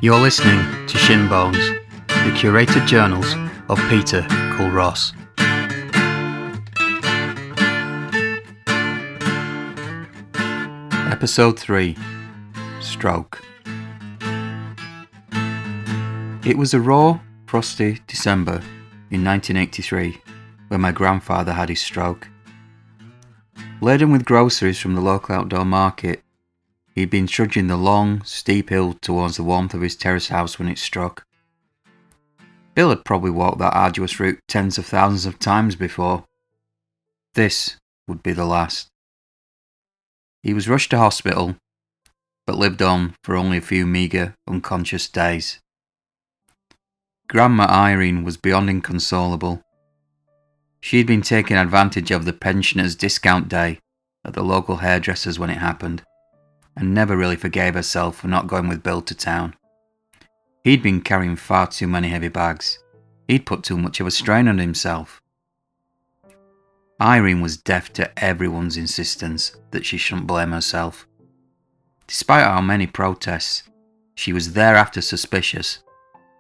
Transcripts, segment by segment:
You're listening to Shinbones, the curated journals of Peter Culross. Episode 3, Stroke. It was a raw, frosty December in 1983 when my grandfather had his stroke. Laden with groceries from the local outdoor market, he'd been trudging the long, steep hill towards the warmth of his terrace house when it struck. Bill had probably walked that arduous route tens of thousands of times before. This would be the last. He was rushed to hospital, but lived on for only a few meagre, unconscious days. Grandma Irene was beyond inconsolable. She'd been taking advantage of the pensioners' discount day at the local hairdresser's when it happened, and never really forgave herself for not going with Bill to town. He'd been carrying far too many heavy bags. He'd put too much of a strain on himself. Irene was deaf to everyone's insistence that she shouldn't blame herself. Despite our many protests, she was thereafter suspicious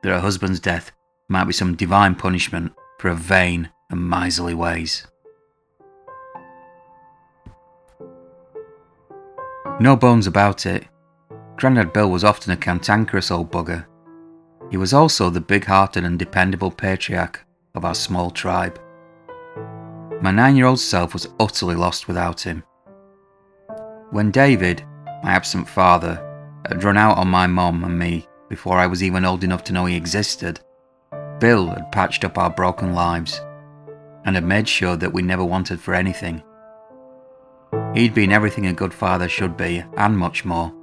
that her husband's death might be some divine punishment for her vain and miserly ways. No bones about it, Grandad Bill was often a cantankerous old bugger. He was also the big-hearted and dependable patriarch of our small tribe. My 9-year-old self was utterly lost without him. When David, my absent father, had run out on my mom and me before I was even old enough to know he existed, Bill had patched up our broken lives and had made sure that we never wanted for anything. He'd been everything a good father should be, and much more.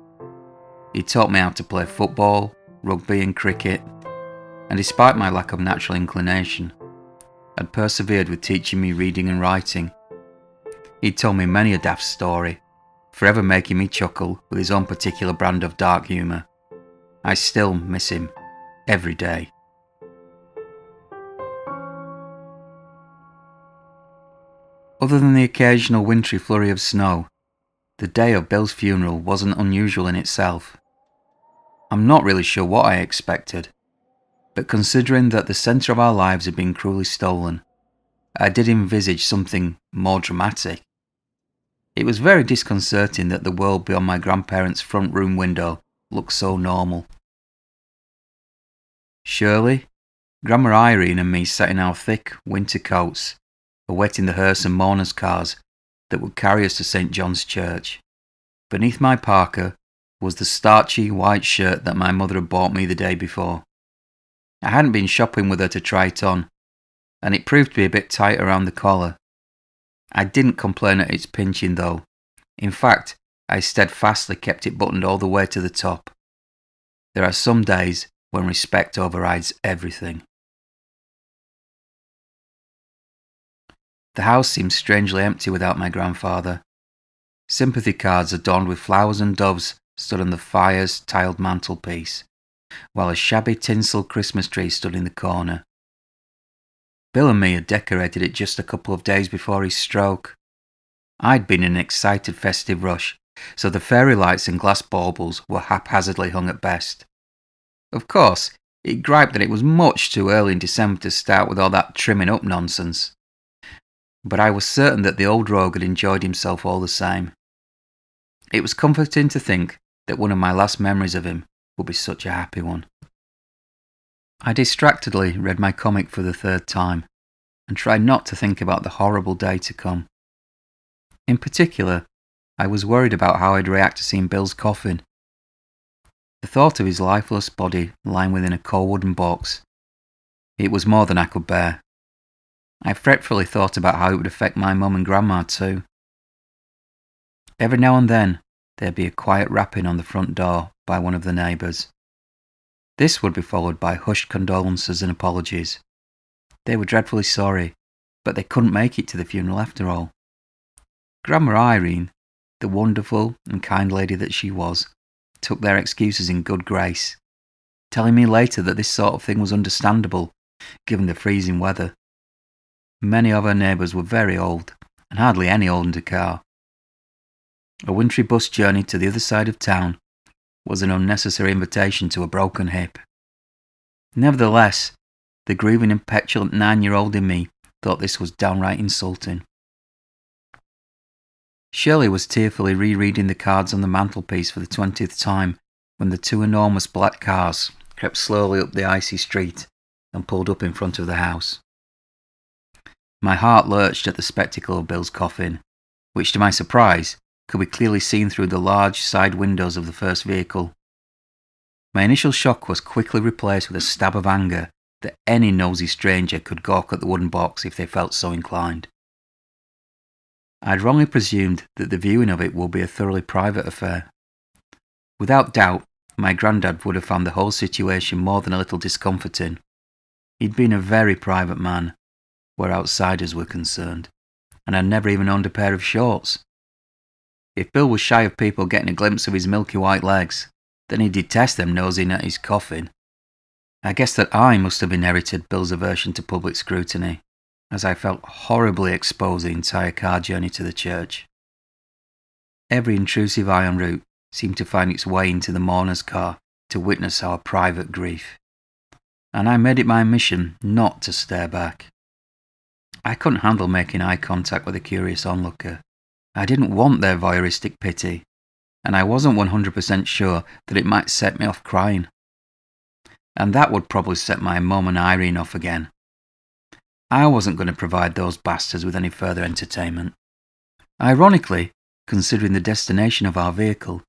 He taught me how to play football, rugby and cricket, and despite my lack of natural inclination, had persevered with teaching me reading and writing. He'd told me many a daft story, forever making me chuckle with his own particular brand of dark humour. I still miss him every day. Other than the occasional wintry flurry of snow, the day of Bill's funeral wasn't unusual in itself. I'm not really sure what I expected, but considering that the centre of our lives had been cruelly stolen, I did envisage something more dramatic. It was very disconcerting that the world beyond my grandparents' front room window looked so normal. Shirley, Grandma Irene and me sat in our thick winter coats, awaiting the hearse and mourners' cars that would carry us to St. John's Church. Beneath my parka was the starchy white shirt that my mother had bought me the day before. I hadn't been shopping with her to try it on, and it proved to be a bit tight around the collar. I didn't complain at its pinching though. In fact, I steadfastly kept it buttoned all the way to the top. There are some days when respect overrides everything. The house seemed strangely empty without my grandfather. Sympathy cards adorned with flowers and doves stood on the fire's tiled mantelpiece, while a shabby tinsel Christmas tree stood in the corner. Bill and me had decorated it just a couple of days before his stroke. I'd been in an excited festive rush, so the fairy lights and glass baubles were haphazardly hung at best. Of course, he griped that it was much too early in December to start with all that trimming up nonsense. But I was certain that the old rogue had enjoyed himself all the same. It was comforting to think that one of my last memories of him would be such a happy one. I distractedly read my comic for the third time, and tried not to think about the horrible day to come. In particular, I was worried about how I'd react to seeing Bill's coffin. The thought of his lifeless body lying within a cold wooden box, it was more than I could bear. I fretfully thought about how it would affect my mum and grandma too. Every now and then, there'd be a quiet rapping on the front door by one of the neighbours. This would be followed by hushed condolences and apologies. They were dreadfully sorry, but they couldn't make it to the funeral after all. Grandma Irene, the wonderful and kind lady that she was, took their excuses in good grace, telling me later that this sort of thing was understandable, given the freezing weather. Many of her neighbours were very old, and hardly any owned a car. A wintry bus journey to the other side of town was an unnecessary invitation to a broken hip. Nevertheless, the grieving and petulant 9-year-old in me thought this was downright insulting. Shirley was tearfully rereading the cards on the mantelpiece for the 20th time when the 2 enormous black cars crept slowly up the icy street and pulled up in front of the house. My heart lurched at the spectacle of Bill's coffin, which to my surprise could be clearly seen through the large side windows of the first vehicle. My initial shock was quickly replaced with a stab of anger that any nosy stranger could gawk at the wooden box if they felt so inclined. I'd wrongly presumed that the viewing of it would be a thoroughly private affair. Without doubt, my grandad would have found the whole situation more than a little discomforting. He'd been a very private man, where outsiders were concerned, and had never even owned a pair of shorts. If Bill was shy of people getting a glimpse of his milky white legs, then he'd detest them nosing at his coffin. I guess that I must have inherited Bill's aversion to public scrutiny, as I felt horribly exposed the entire car journey to the church. Every intrusive eye en route seemed to find its way into the mourner's car to witness our private grief, and I made it my mission not to stare back. I couldn't handle making eye contact with a curious onlooker. I didn't want their voyeuristic pity, and I wasn't 100% sure that it might set me off crying. And that would probably set my mum and Irene off again. I wasn't going to provide those bastards with any further entertainment. Ironically, considering the destination of our vehicle,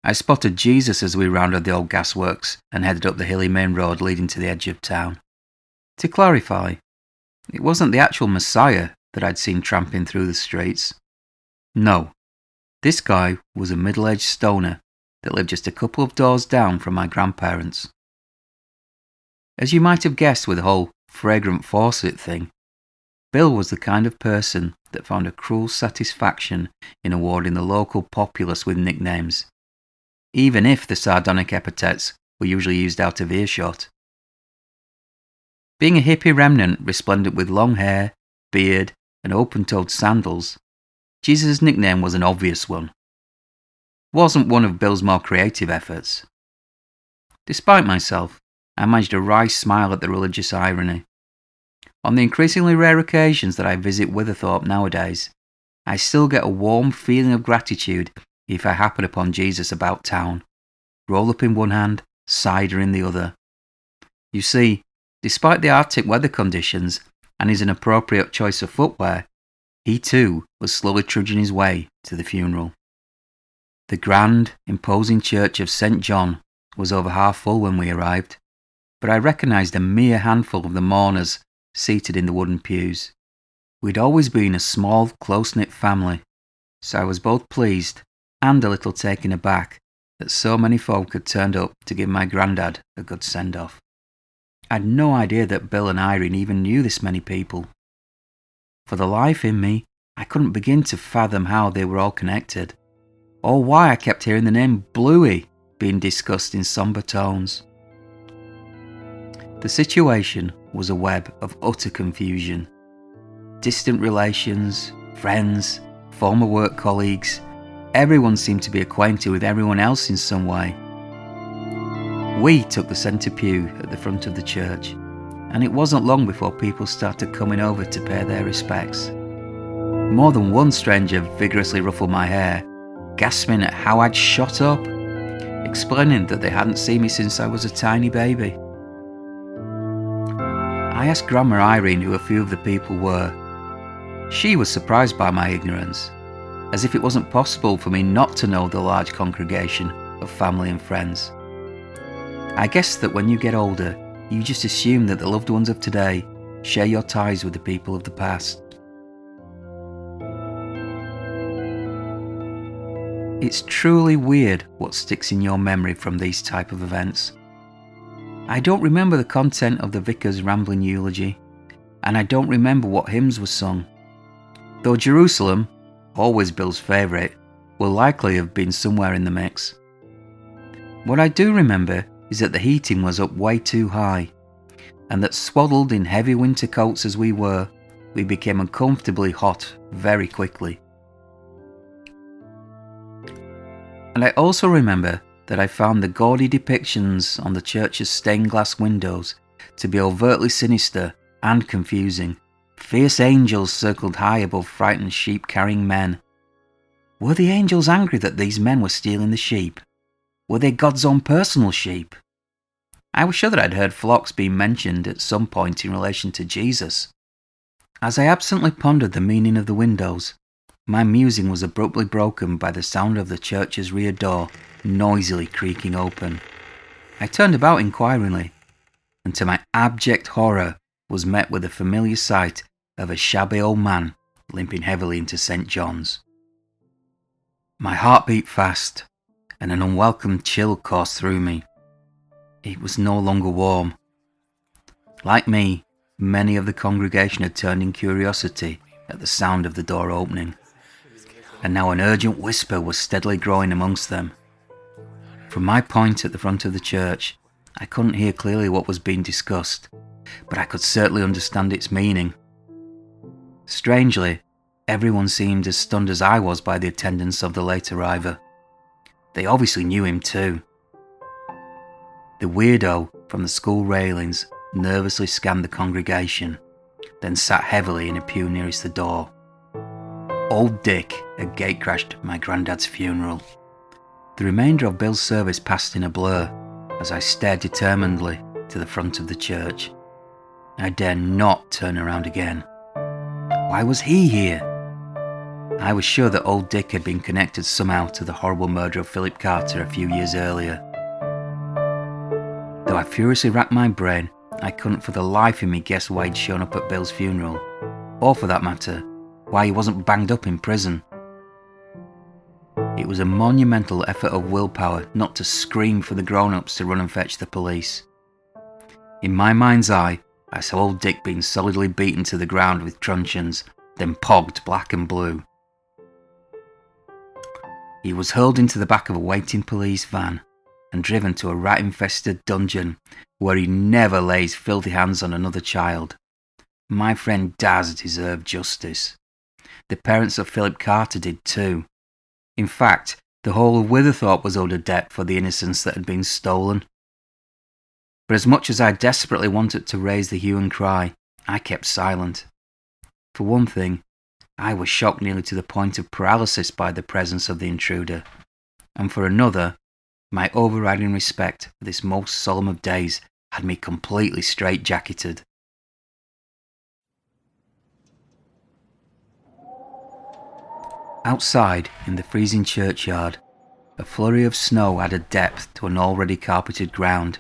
I spotted Jesus as we rounded the old gasworks and headed up the hilly main road leading to the edge of town. To clarify, it wasn't the actual Messiah that I'd seen tramping through the streets. No, this guy was a middle-aged stoner that lived just a couple of doors down from my grandparents. As you might have guessed with the whole fragrant faucet thing, Bill was the kind of person that found a cruel satisfaction in awarding the local populace with nicknames, even if the sardonic epithets were usually used out of earshot. Being a hippie remnant resplendent with long hair, beard, and open-toed sandals, Jesus' nickname was an obvious one. It wasn't one of Bill's more creative efforts. Despite myself, I managed a wry smile at the religious irony. On the increasingly rare occasions that I visit Witherthorpe nowadays, I still get a warm feeling of gratitude if I happen upon Jesus about town, roll up in one hand, cider in the other. You see, despite the Arctic weather conditions and his inappropriate choice of footwear, he too was slowly trudging his way to the funeral. The grand, imposing church of St. John was over half full when we arrived, but I recognised a mere handful of the mourners seated in the wooden pews. We'd always been a small, close-knit family, so I was both pleased and a little taken aback that so many folk had turned up to give my grandad a good send-off. I'd no idea that Bill and Irene even knew this many people. For the life in me, I couldn't begin to fathom how they were all connected, or why I kept hearing the name Bluey being discussed in sombre tones. The situation was a web of utter confusion. Distant relations, friends, former work colleagues, everyone seemed to be acquainted with everyone else in some way. We took the centre pew at the front of the church, and it wasn't long before people started coming over to pay their respects. More than one stranger vigorously ruffled my hair, gasping at how I'd shot up, explaining that they hadn't seen me since I was a tiny baby. I asked Grandma Irene who a few of the people were. She was surprised by my ignorance, as if it wasn't possible for me not to know the large congregation of family and friends. I guess that when you get older, you just assume that the loved ones of today share your ties with the people of the past. It's truly weird what sticks in your memory from these type of events. I don't remember the content of the vicar's rambling eulogy, and I don't remember what hymns were sung, though Jerusalem, always Bill's favourite, will likely have been somewhere in the mix. What I do remember is that the heating was up way too high, and that swaddled in heavy winter coats as we were, we became uncomfortably hot very quickly. And I also remember that I found the gaudy depictions on the church's stained glass windows to be overtly sinister and confusing. Fierce angels circled high above frightened sheep-carrying men. Were the angels angry that these men were stealing the sheep? Were they God's own personal sheep? I was sure that I'd heard flocks being mentioned at some point in relation to Jesus. As I absently pondered the meaning of the windows, my musing was abruptly broken by the sound of the church's rear door noisily creaking open. I turned about inquiringly, and to my abject horror was met with the familiar sight of a shabby old man limping heavily into St. John's. My heart beat fast, and an unwelcome chill coursed through me. It was no longer warm. Like me, many of the congregation had turned in curiosity at the sound of the door opening, and now an urgent whisper was steadily growing amongst them. From my point at the front of the church, I couldn't hear clearly what was being discussed, but I could certainly understand its meaning. Strangely, everyone seemed as stunned as I was by the attendance of the late arriver. They obviously knew him too. The weirdo from the school railings nervously scanned the congregation, then sat heavily in a pew nearest the door. Old Dick had gatecrashed my granddad's funeral. The remainder of Bill's service passed in a blur as I stared determinedly to the front of the church. I dared not turn around again. Why was he here? I was sure that old Dick had been connected somehow to the horrible murder of Philip Carter a few years earlier. Though I furiously racked my brain, I couldn't for the life of me guess why he'd shown up at Bill's funeral, or for that matter, why he wasn't banged up in prison. It was a monumental effort of willpower not to scream for the grown-ups to run and fetch the police. In my mind's eye, I saw old Dick being solidly beaten to the ground with truncheons, then pogged black and blue. He was hurled into the back of a waiting police van and driven to a rat-infested dungeon where he never lays filthy hands on another child. My friend Daz deserved justice. The parents of Philip Carter did too. In fact, the whole of Witherthorpe was owed a debt for the innocence that had been stolen. But as much as I desperately wanted to raise the hue and cry, I kept silent. For one thing, I was shocked nearly to the point of paralysis by the presence of the intruder, and for another, my overriding respect for this most solemn of days had me completely straitjacketed. Outside, in the freezing churchyard, a flurry of snow added depth to an already carpeted ground,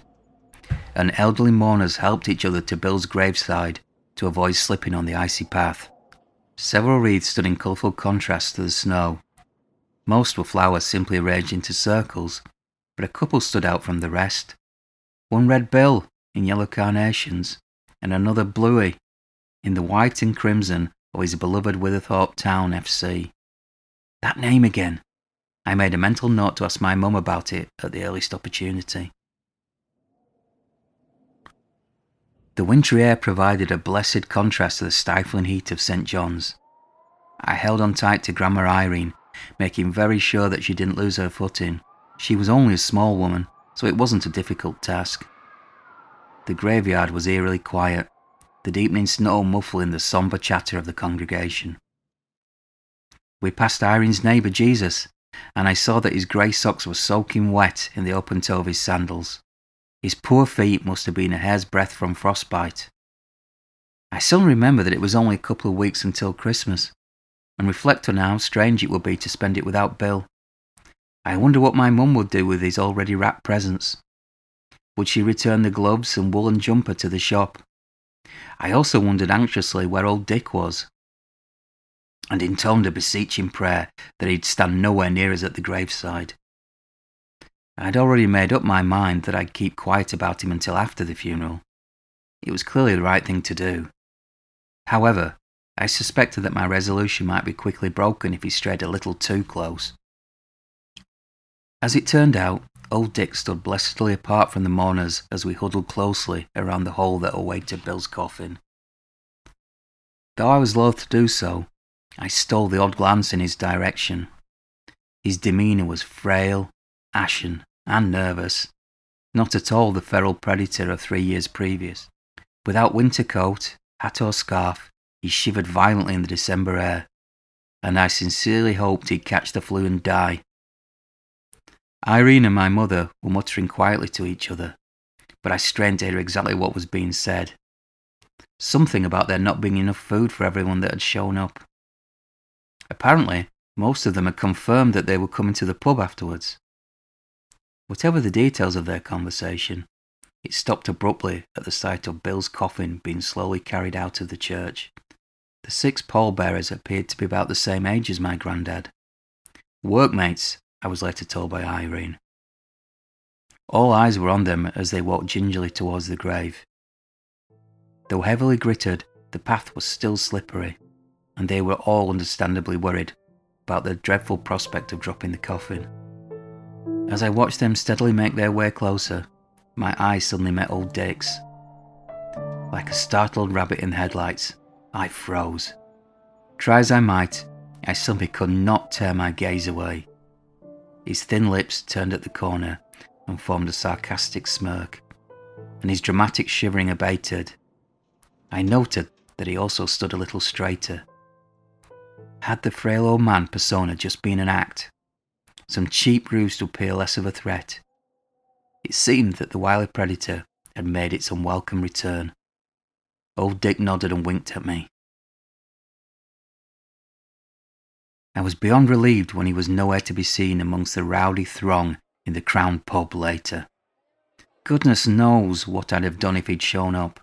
and elderly mourners helped each other to Bill's graveside to avoid slipping on the icy path. Several wreaths stood in colourful contrast to the snow. Most were flowers simply arranged into circles, but a couple stood out from the rest. One red Bill in yellow carnations, and another Bluey in the white and crimson of his beloved Witherthorpe Town FC. That name again. I made a mental note to ask my mum about it at the earliest opportunity. The wintry air provided a blessed contrast to the stifling heat of St. John's. I held on tight to Grandma Irene, making very sure that she didn't lose her footing. She was only a small woman, so it wasn't a difficult task. The graveyard was eerily quiet, the deepening snow muffling the sombre chatter of the congregation. We passed Irene's neighbour Jesus, and I saw that his grey socks were soaking wet in the open toe of his sandals. His poor feet must have been a hair's breadth from frostbite. I suddenly remembered that it was only a couple of weeks until Christmas, and reflect on how strange it would be to spend it without Bill. I wonder what my mum would do with his already wrapped presents. Would she return the gloves and woolen jumper to the shop? I also wondered anxiously where old Dick was, and intoned a beseeching prayer that he'd stand nowhere near us at the graveside. I'd already made up my mind that I'd keep quiet about him until after the funeral. It was clearly the right thing to do. However, I suspected that my resolution might be quickly broken if he strayed a little too close. As it turned out, old Dick stood blessedly apart from the mourners as we huddled closely around the hole that awaited Bill's coffin. Though I was loath to do so, I stole the odd glance in his direction. His demeanour was frail, ashen, and nervous. Not at all the feral predator of 3 years previous. Without winter coat, hat or scarf, he shivered violently in the December air, and I sincerely hoped he'd catch the flu and die. Irene and my mother were muttering quietly to each other, but I strained to hear exactly what was being said. Something about there not being enough food for everyone that had shown up. Apparently, most of them had confirmed that they were coming to the pub afterwards. Whatever the details of their conversation, it stopped abruptly at the sight of Bill's coffin being slowly carried out of the church. The 6 pallbearers appeared to be about the same age as my grandad. Workmates, I was later told by Irene. All eyes were on them as they walked gingerly towards the grave. Though heavily gritted, the path was still slippery, and they were all understandably worried about the dreadful prospect of dropping the coffin. As I watched them steadily make their way closer, my eyes suddenly met old Dick's. Like a startled rabbit in the headlights, I froze. Try as I might, I simply could not tear my gaze away. His thin lips turned at the corner and formed a sarcastic smirk, and his dramatic shivering abated. I noted that he also stood a little straighter. Had the frail old man persona just been an act? Some cheap ruse to appear less of a threat? It seemed that the wily predator had made its unwelcome return. Old Dick nodded and winked at me. I was beyond relieved when he was nowhere to be seen amongst the rowdy throng in the Crown pub later. Goodness knows what I'd have done if he'd shown up.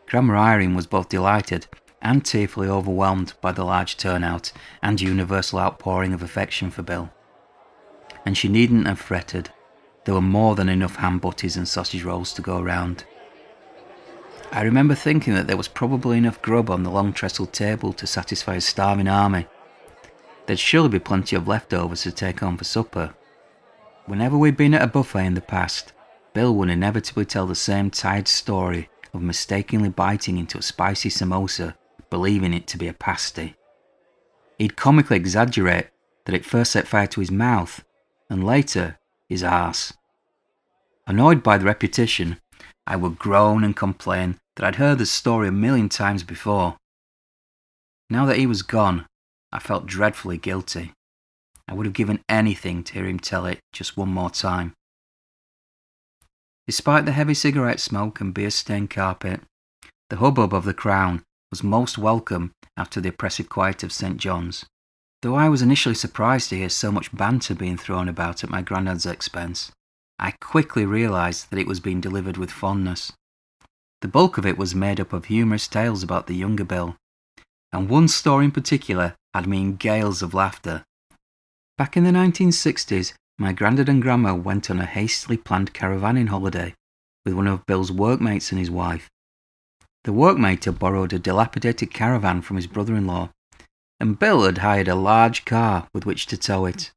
Grandma Irene was both delighted and tearfully overwhelmed by the large turnout and universal outpouring of affection for Bill. And she needn't have fretted. There were more than enough ham butties and sausage rolls to go around. I remember thinking that there was probably enough grub on the long trestled table to satisfy a starving army. There'd surely be plenty of leftovers to take home for supper. Whenever we'd been at a buffet in the past, Bill would inevitably tell the same tired story of mistakenly biting into a spicy samosa, believing it to be a pasty. He'd comically exaggerate that it first set fire to his mouth, and later his arse. Annoyed by the repetition, I would groan and complain that I'd heard the story 1,000,000 times before. Now that he was gone, I felt dreadfully guilty. I would have given anything to hear him tell it just one more time. Despite the heavy cigarette smoke and beer-stained carpet, the hubbub of the Crown was most welcome after the oppressive quiet of St. John's. Though I was initially surprised to hear so much banter being thrown about at my grandad's expense, I quickly realised that it was being delivered with fondness. The bulk of it was made up of humorous tales about the younger Bill, and one story in particular had me in gales of laughter. Back in the 1960s, my grandad and grandma went on a hastily planned caravanning holiday with one of Bill's workmates and his wife. The workmate had borrowed a dilapidated caravan from his brother-in-law, and Bill had hired a large car with which to tow it.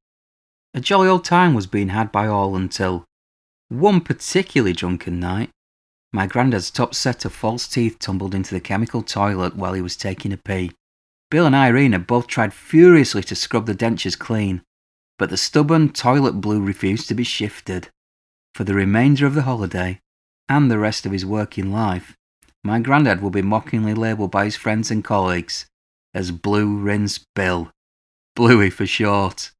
A jolly old time was being had by all until, one particularly drunken night, my grandad's top set of false teeth tumbled into the chemical toilet while he was taking a pee. Bill and Irene had both tried furiously to scrub the dentures clean, but the stubborn toilet blue refused to be shifted. For the remainder of the holiday, and the rest of his working life, my grandad will be mockingly labelled by his friends and colleagues as Blue Rinse Bill. Bluey for short.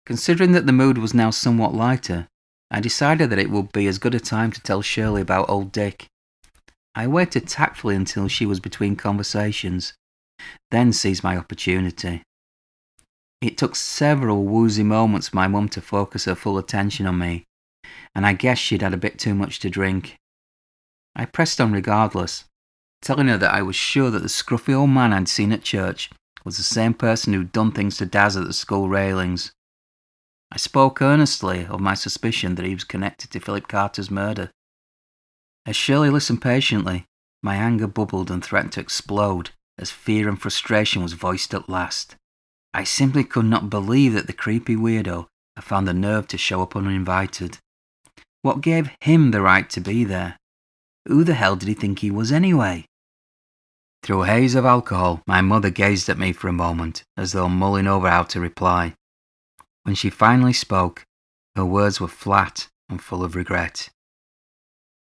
Considering that the mood was now somewhat lighter, I decided that it would be as good a time to tell Shirley about old Dick. I waited tactfully until she was between conversations, then seized my opportunity. It took several woozy moments for my mum to focus her full attention on me, and I guess she'd had a bit too much to drink. I pressed on regardless, telling her that I was sure that the scruffy old man I'd seen at church was the same person who'd done things to Daz at the school railings. I spoke earnestly of my suspicion that he was connected to Philip Carter's murder. As Shirley listened patiently, my anger bubbled and threatened to explode as fear and frustration was voiced at last. I simply could not believe that the creepy weirdo had found the nerve to show up uninvited. What gave him the right to be there? Who the hell did he think he was anyway? Through a haze of alcohol, my mother gazed at me for a moment, as though mulling over how to reply. When she finally spoke, Her words were flat and full of regret.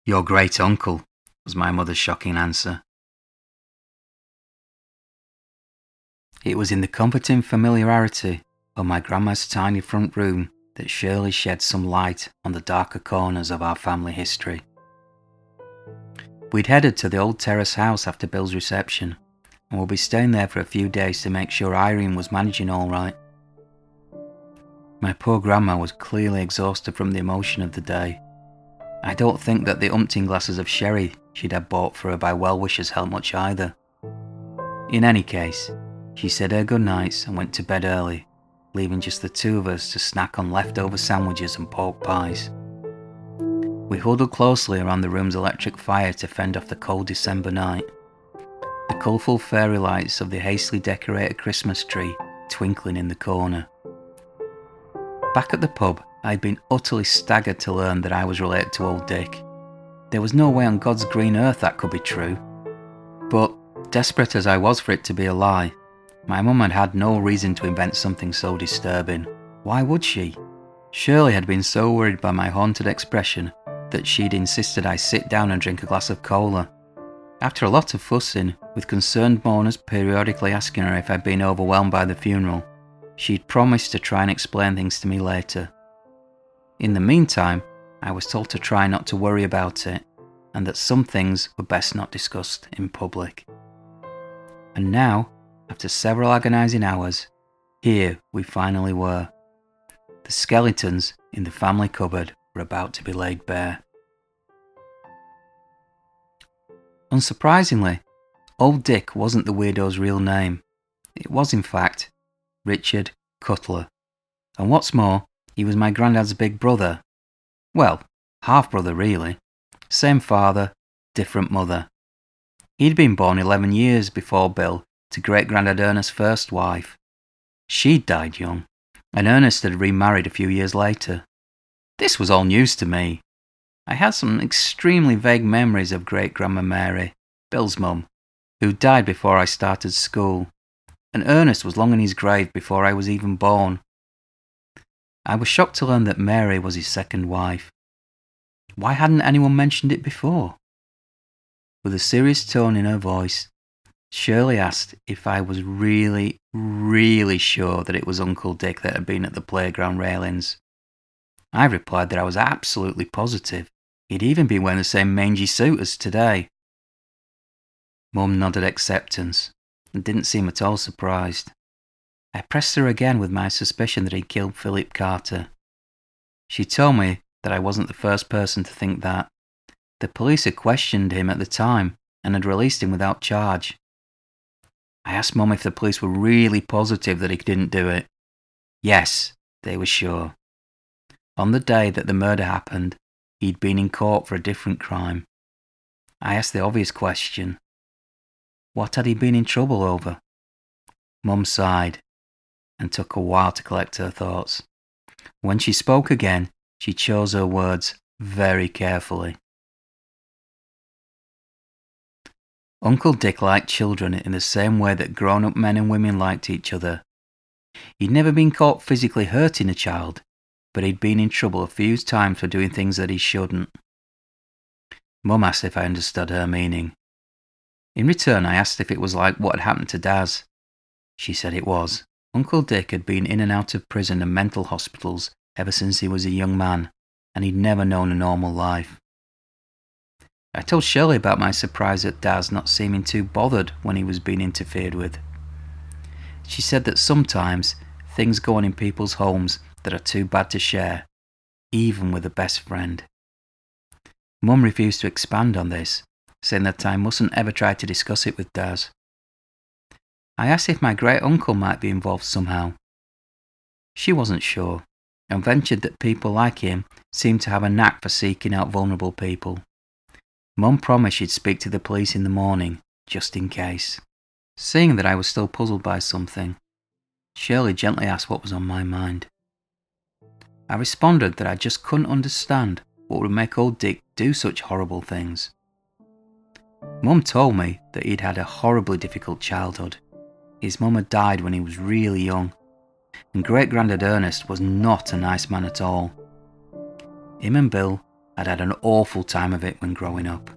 "Your great uncle," was my mother's shocking answer. It was in the comforting familiarity of my grandma's tiny front room that Shirley shed some light on the darker corners of our family history. We'd headed to the old terrace house after Bill's reception, and we'll be staying there for a few days to make sure Irene was managing all right. My poor grandma was clearly exhausted from the emotion of the day. I don't think that the umpteen glasses of sherry she'd had bought for her by well-wishers helped much either. In any case, she said her goodnights and went to bed early, leaving just the two of us to snack on leftover sandwiches and pork pies. We huddled closely around the room's electric fire to fend off the cold December night, the colourful fairy lights of the hastily decorated Christmas tree twinkling in the corner. Back at the pub, I'd been utterly staggered to learn that I was related to old Dick. There was no way on God's green earth that could be true. But, desperate as I was for it to be a lie, my mum had had no reason to invent something so disturbing. Why would she? Shirley had been so worried by my haunted expression that she'd insisted I sit down and drink a glass of cola. After a lot of fussing, with concerned mourners periodically asking her if I'd been overwhelmed by the funeral, she'd promised to try and explain things to me later. In the meantime, I was told to try not to worry about it, and that some things were best not discussed in public. And now, after several agonising hours, here we finally were. The skeletons in the family cupboard were about to be laid bare. Unsurprisingly, Old Dick wasn't the weirdo's real name. It was, in fact, Richard Cutler. And what's more, he was my granddad's big brother. Well, half-brother really. Same father, different mother. He'd been born 11 years before Bill to great-granddad Ernest's first wife. She'd died young, and Ernest had remarried a few years later. This was all news to me. I had some extremely vague memories of great-grandma Mary, Bill's mum, who died before I started school, and Ernest was long in his grave before I was even born. I was shocked to learn that Mary was his second wife. Why hadn't anyone mentioned it before? With a serious tone in her voice, Shirley asked if I was really, really sure that it was Uncle Dick that had been at the playground railings. I replied that I was absolutely positive. He'd even been wearing the same mangy suit as today. Mum nodded acceptance and didn't seem at all surprised. I pressed her again with my suspicion that he'd killed Philip Carter. She told me that I wasn't the first person to think that. The police had questioned him at the time and had released him without charge. I asked Mum if the police were really positive that he didn't do it. Yes, they were sure. On the day that the murder happened, he'd been in court for a different crime. I asked the obvious question. What had he been in trouble over? Mum sighed and took a while to collect her thoughts. When she spoke again, she chose her words very carefully. Uncle Dick liked children in the same way that grown-up men and women liked each other. He'd never been caught physically hurting a child, but he'd been in trouble a few times for doing things that he shouldn't. Mum asked if I understood her meaning. In return, I asked if it was like what had happened to Daz. She said it was. Uncle Dick had been in and out of prison and mental hospitals ever since he was a young man, and he'd never known a normal life. I told Shirley about my surprise at Daz not seeming too bothered when he was being interfered with. She said that sometimes things go on in people's homes that are too bad to share, even with a best friend. Mum refused to expand on this, saying that I mustn't ever try to discuss it with Daz. I asked if my great-uncle might be involved somehow. She wasn't sure, and ventured that people like him seemed to have a knack for seeking out vulnerable people. Mum promised she'd speak to the police in the morning, just in case. Seeing that I was still puzzled by something, Shirley gently asked what was on my mind. I responded that I just couldn't understand what would make old Dick do such horrible things. Mum told me that he'd had a horribly difficult childhood. His mum had died when he was really young, and great-grandad Ernest was not a nice man at all. Him and Bill had had an awful time of it when growing up.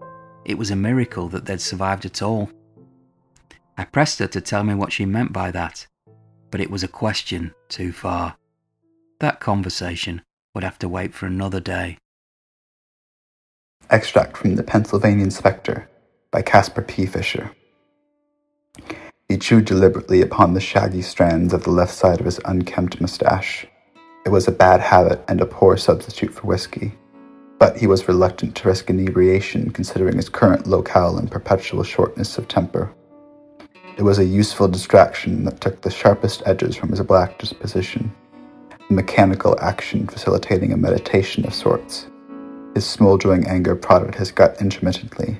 It was a miracle that they'd survived at all. I pressed her to tell me what she meant by that, but it was a question too far. That conversation would have to wait for another day. Extract from The Pennsylvanian Spectre by Caspar P. Fisher. He chewed deliberately upon the shaggy strands of the left side of his unkempt mustache. It was a bad habit and a poor substitute for whiskey, but he was reluctant to risk inebriation considering his current locale and perpetual shortness of temper. It was a useful distraction that took the sharpest edges from his black disposition, a mechanical action facilitating a meditation of sorts. His smoldering anger prodded his gut intermittently,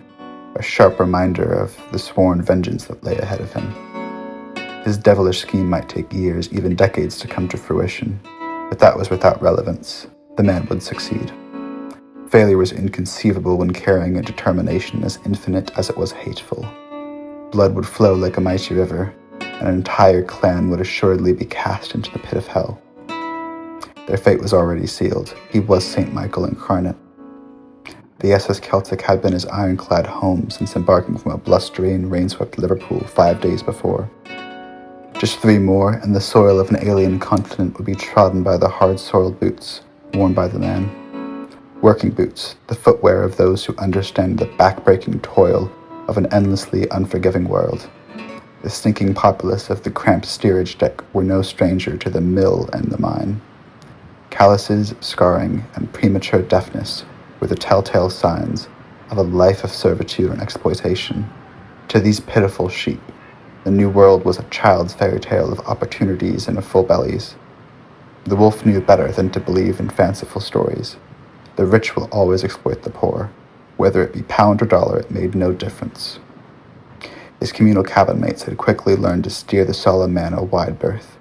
a sharp reminder of the sworn vengeance that lay ahead of him. His devilish scheme might take years, even decades, to come to fruition, but that was without relevance. The man would succeed. Failure was inconceivable when carrying a determination as infinite as it was hateful. Blood would flow like a mighty river, and an entire clan would assuredly be cast into the pit of hell. Their fate was already sealed. He was St. Michael incarnate. The SS Celtic had been his ironclad home since embarking from a blustery and rain-swept Liverpool 5 days before. Just 3 more, and the soil of an alien continent would be trodden by the hard-soiled boots worn by the man. Working boots, the footwear of those who understand the back-breaking toil of an endlessly unforgiving world. The stinking populace of the cramped steerage deck were no stranger to the mill and the mine. Calluses, scarring, and premature deafness were the telltale signs of a life of servitude and exploitation. To these pitiful sheep, the new world was a child's fairy tale of opportunities and of full bellies. The wolf knew better than to believe in fanciful stories. The rich will always exploit the poor. Whether it be pound or dollar, it made no difference. His communal cabin mates had quickly learned to steer the solemn man a wide berth.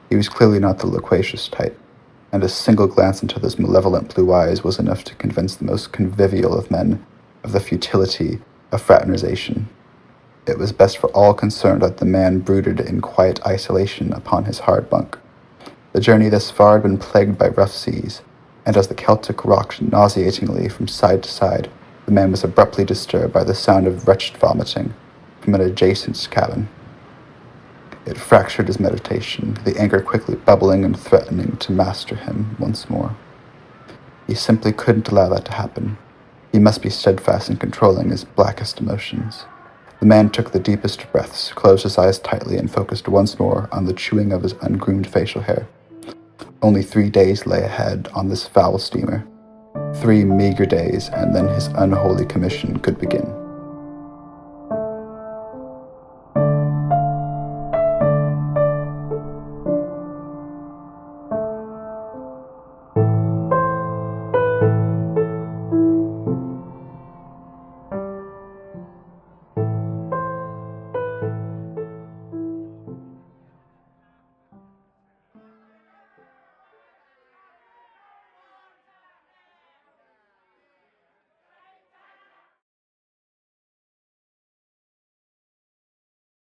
He was clearly not the loquacious type, and a single glance into those malevolent blue eyes was enough to convince the most convivial of men of the futility of fraternization. It was best for all concerned that the man brooded in quiet isolation upon his hard bunk. The journey thus far had been plagued by rough seas, and as the Celtic rocked nauseatingly from side to side, the man was abruptly disturbed by the sound of wretched vomiting from an adjacent cabin. It fractured his meditation, the anger quickly bubbling and threatening to master him once more. He simply couldn't allow that to happen. He must be steadfast in controlling his blackest emotions. The man took the deepest breaths, closed his eyes tightly, and focused once more on the chewing of his ungroomed facial hair. Only 3 days lay ahead on this foul steamer. 3 meager days, and then his unholy commission could begin.